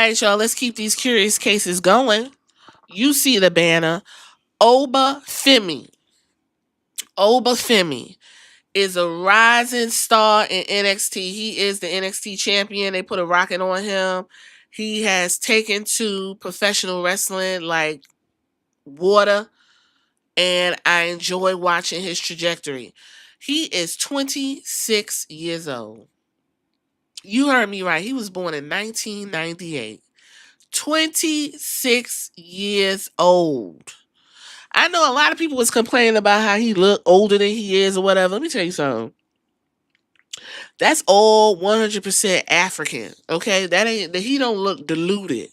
right, y'all. Let's keep these curious cases going. You see the banner. Oba Femi. Oba Femi is a rising star in NXT. He is the NXT champion. They put a rocket on him. He has taken to professional wrestling like water, and I enjoy watching his trajectory. He is 26 years old. You heard me right. He was born in 1998. 26 years old. I know a lot of people was complaining about how he looked older than he is or whatever. Let me tell you something. That's all 100% African. Okay, that ain't he don't look diluted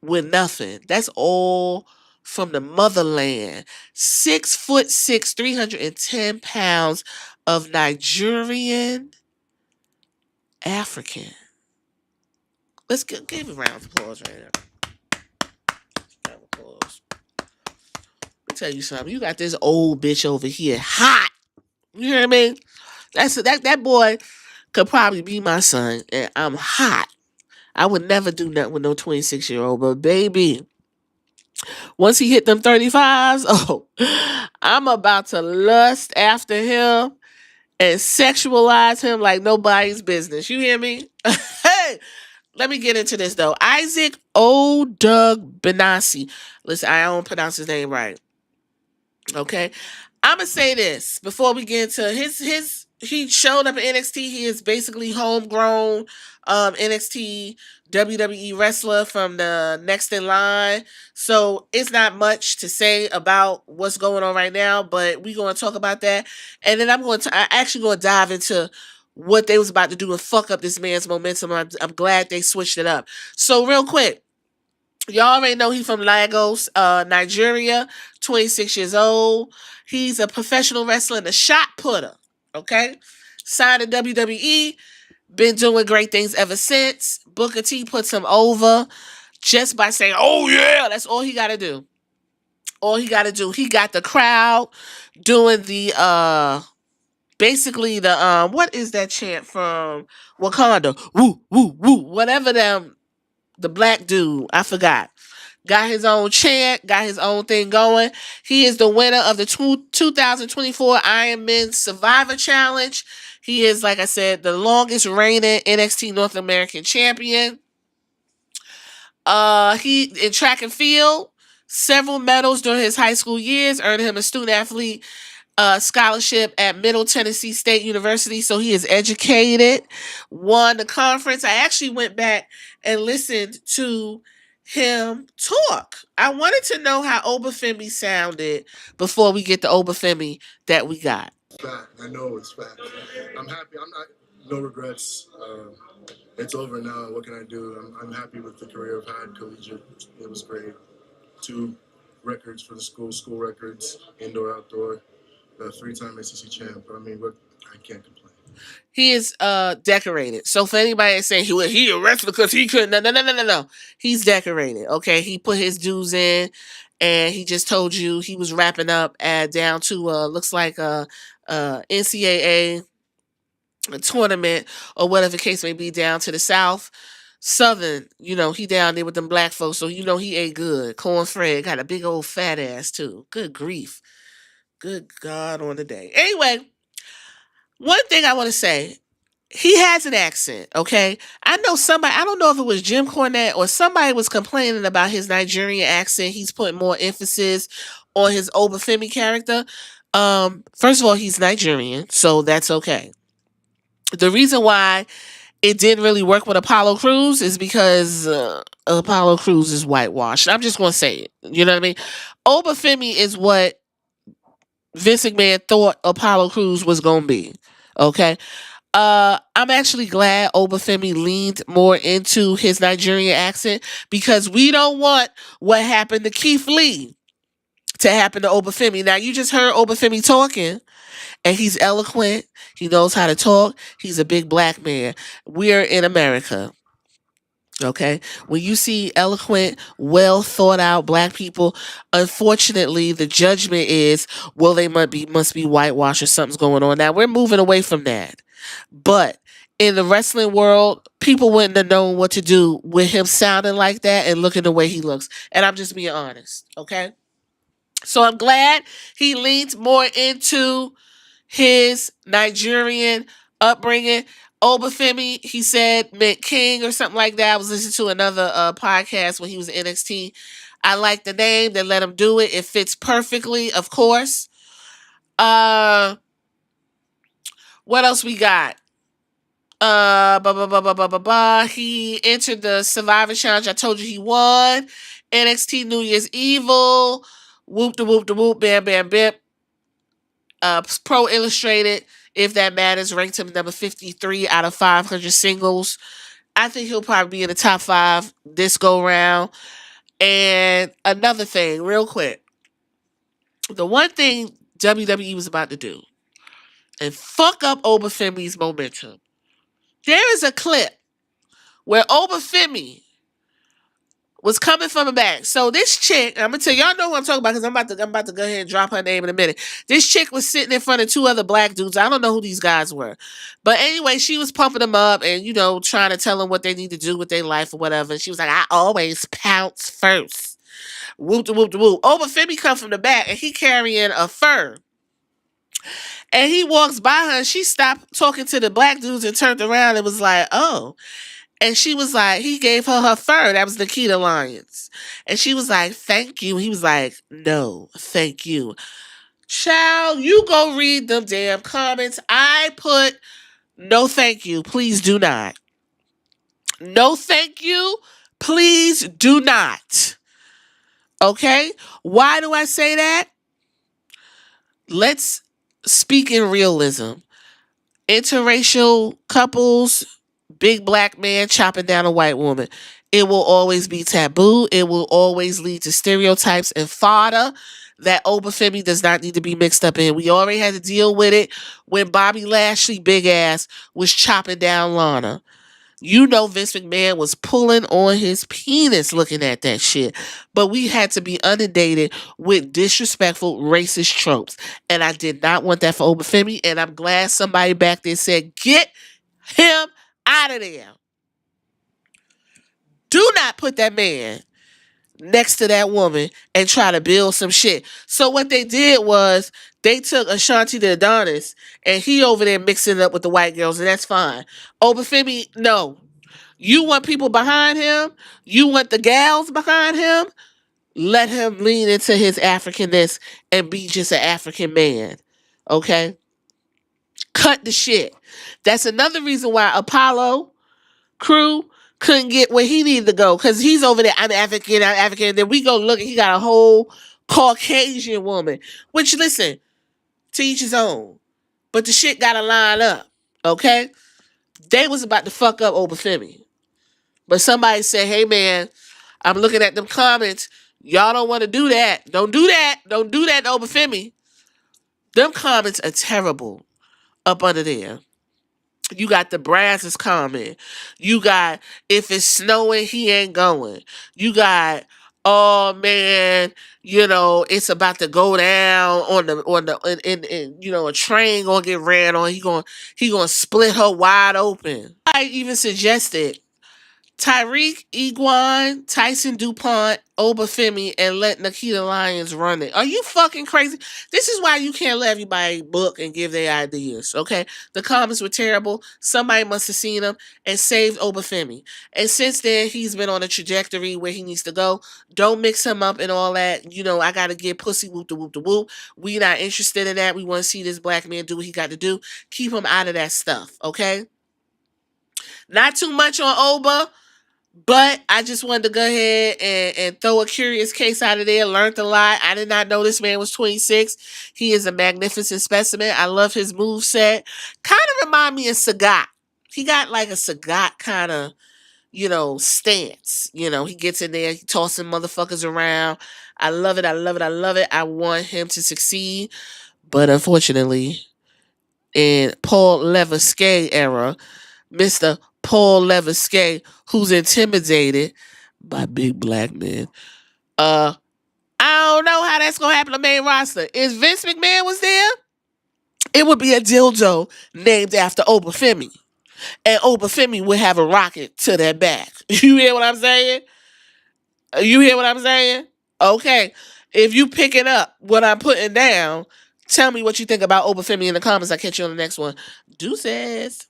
with nothing. That's all from the motherland. 6'6", 310 pounds of Nigerian African. Let's give a round of applause right now. Round of applause. Let me tell you something. You got this old bitch over here, hot. You know what I mean? That boy could probably be my son, and I'm hot. I would never do nothing with no 26-year-old, but baby, once he hit them 35s, oh, I'm about to lust after him and sexualize him like nobody's business. You hear me? Hey, let me get into this though. Isaac O. Doug Benassi. Listen, I don't pronounce his name right. Okay. I'm gonna say this before we get into his he showed up at NXT. He is basically homegrown NXT WWE wrestler from the next in line. So it's not much to say about what's going on right now, but we're going to talk about that. And then I actually going to dive into what they was about to do and fuck up this man's momentum. I'm glad they switched it up. So real quick, y'all already know he's from Lagos, Nigeria, 26 years old. He's a professional wrestler and a shot putter. Okay? Signed to WWE. Been doing great things ever since. Booker T puts him over just by saying, oh yeah, that's all he got to do. All he got to do. He got the crowd doing the, basically the, what is that chant from Wakanda? Woo, woo, woo. Whatever the black dude, I forgot. Got his own chant, got his own thing going. He is the winner of the 2024 Iron Man Survivor Challenge. He is, like I said, the longest reigning NXT North American champion. He in track and field, several medals during his high school years, earned him a student athlete scholarship at Middle Tennessee State University. So he is educated. Won the conference. I actually went back and listened to him talk. I wanted to know how Oba Femi sounded before we get the Oba Femi that we got. Fact. I know it's fact. I'm happy. I'm not. No regrets. It's over now. What can I do? I'm happy with the career I've had. Collegiate. It was great. 2 records for the school records, indoor, outdoor. 3-time SEC champ. I mean, what? I can't complain. He is decorated. So for anybody that's saying he a wrestler because he couldn't, no. He's decorated. Okay, he put his dues in, and he just told you he was wrapping up at down to looks like a NCAA tournament or whatever the case may be down to the South. Southern, he down there with them black folks, so he ate good. Cornfred got a big old fat ass too. Good grief. Good God on the day. Anyway, one thing I want to say, he has an accent, okay? I know somebody, I don't know if it was Jim Cornette or somebody was complaining about his Nigerian accent. He's putting more emphasis on his Oba Femi character. First of all, he's Nigerian, so that's okay. The reason why it didn't really work with Apollo Crews is because Apollo Crews is whitewashed. I'm just going to say it. You know what I mean? Oba Femi is what Vince McMahon thought Apollo Crews was going to be. Okay? I'm actually glad Oba Femi leaned more into his Nigerian accent because we don't want what happened to Keith Lee to happen to Oba Femi. Now, you just heard Oba Femi talking, and he's eloquent. He knows how to talk. He's a big black man. We're in America. Okay, when you see eloquent, well thought out black people, unfortunately, the judgment is, well, they must be whitewashed or something's going on. Now we're moving away from that, but in the wrestling world, people wouldn't have known what to do with him sounding like that and looking the way he looks. And I'm just being honest, okay? So I'm glad he leaned more into his Nigerian upbringing. Oba Femi, he said, meant king or something like that. I was listening to another podcast when he was in NXT. I like the name. They let him do it. It fits perfectly, of course. Uh, what else we got? He entered the Survivor Challenge. I told you he won. NXT New Year's Evil. Whoop de whoop de whoop. Bam bam bip. Pro Illustrated, if that matters, ranked him number 53 out of 500 singles. I think he'll probably be in the top 5 this go round. And another thing, real quick. The one thing WWE was about to do and fuck up Oba Femi's momentum. There is a clip where Oba Femi was coming from the back. So this chick, I'm gonna tell y'all know who I'm talking about because I'm about to go ahead and drop her name in a minute. This chick was sitting in front of 2 other black dudes. I don't know who these guys were, but anyway, she was pumping them up and trying to tell them what they need to do with their life or whatever. And she was like, "I always pounce first." Whoop de whoop de whoop. Oba Femi come from the back and he carrying a fur. And he walks by her and she stopped talking to the black dudes and turned around and was like, "Oh." And she was like, he gave her fur. That was Nikita Lyons. And she was like, "Thank you." He was like, "No, thank you." Child, you go read them damn comments. I put, "No, thank you. Please do not." No, thank you. Please do not. Okay? Why do I say that? Let's speak in realism. Interracial couples, big black man chopping down a white woman. It will always be taboo. It will always lead to stereotypes and fodder that Oba Femi does not need to be mixed up in. We already had to deal with it when Bobby Lashley, big ass, was chopping down Lana. Vince McMahon was pulling on his penis looking at that shit. But we had to be inundated with disrespectful racist tropes. And I did not want that for Oba Femi. And I'm glad somebody back there said, "Get him out of there. Do not put that man next to that woman and try to build some shit." So what they did was they took Ashanti the Adonis and he over there mixing it up with the white girls, and that's fine. Oba Femi, no. You want people behind him? You want the gals behind him? Let him lean into his Africanness and be just an African man. Okay? Cut the shit. That's another reason why Apollo Crew couldn't get where he needed to go. Because he's over there, "I'm African, I'm African." Then we go look and he got a whole Caucasian woman. Which, listen, to each his own. But the shit gotta line up. Okay? They was about to fuck up Oba Femi. But somebody said, "Hey man, I'm looking at them comments. Y'all don't want to do that. Don't do that. Don't do that to Oba Femi." Them comments are terrible up under there. You got the Brazzers comment. You got, "If it's snowing, he ain't going." You got, "Oh man, it's about to go down a train gonna get ran on. He gonna split her wide open." I even suggested Tyreek Iguan, Tyson DuPont, Oba Femi, and let Nikita Lyons run it. Are you fucking crazy? This is why you can't let everybody book and give their ideas, okay? The comments were terrible. Somebody must have seen them and saved Oba Femi. And since then, he's been on a trajectory where he needs to go. Don't mix him up and all that. I got to get pussy whoop de whoop de whoop. We not interested in that. We want to see this black man do what he got to do. Keep him out of that stuff, okay? Not too much on Oba. But I just wanted to go ahead and throw a curious case out of there. Learned a lot. I did not know this man was 26. He is a magnificent specimen. I love his moveset. Kind of remind me of Sagat. He got like a Sagat kind of, stance. He gets in there, he tossing motherfuckers around. I love it. I love it. I love it. I want him to succeed. But unfortunately, in Paul Leviskay era, Mr. Paul Leviskay, who's intimidated by big black men. I don't know how that's gonna happen on the main roster. If Vince McMahon was there, it would be a dildo named after Oba Femi. and Oba Femi would have a rocket to their back. You hear what I'm saying? You hear what I'm saying? Okay. If you picking up what I'm putting down, tell me what you think about Oba Femi in the comments. I'll catch you on the next one. Deuces.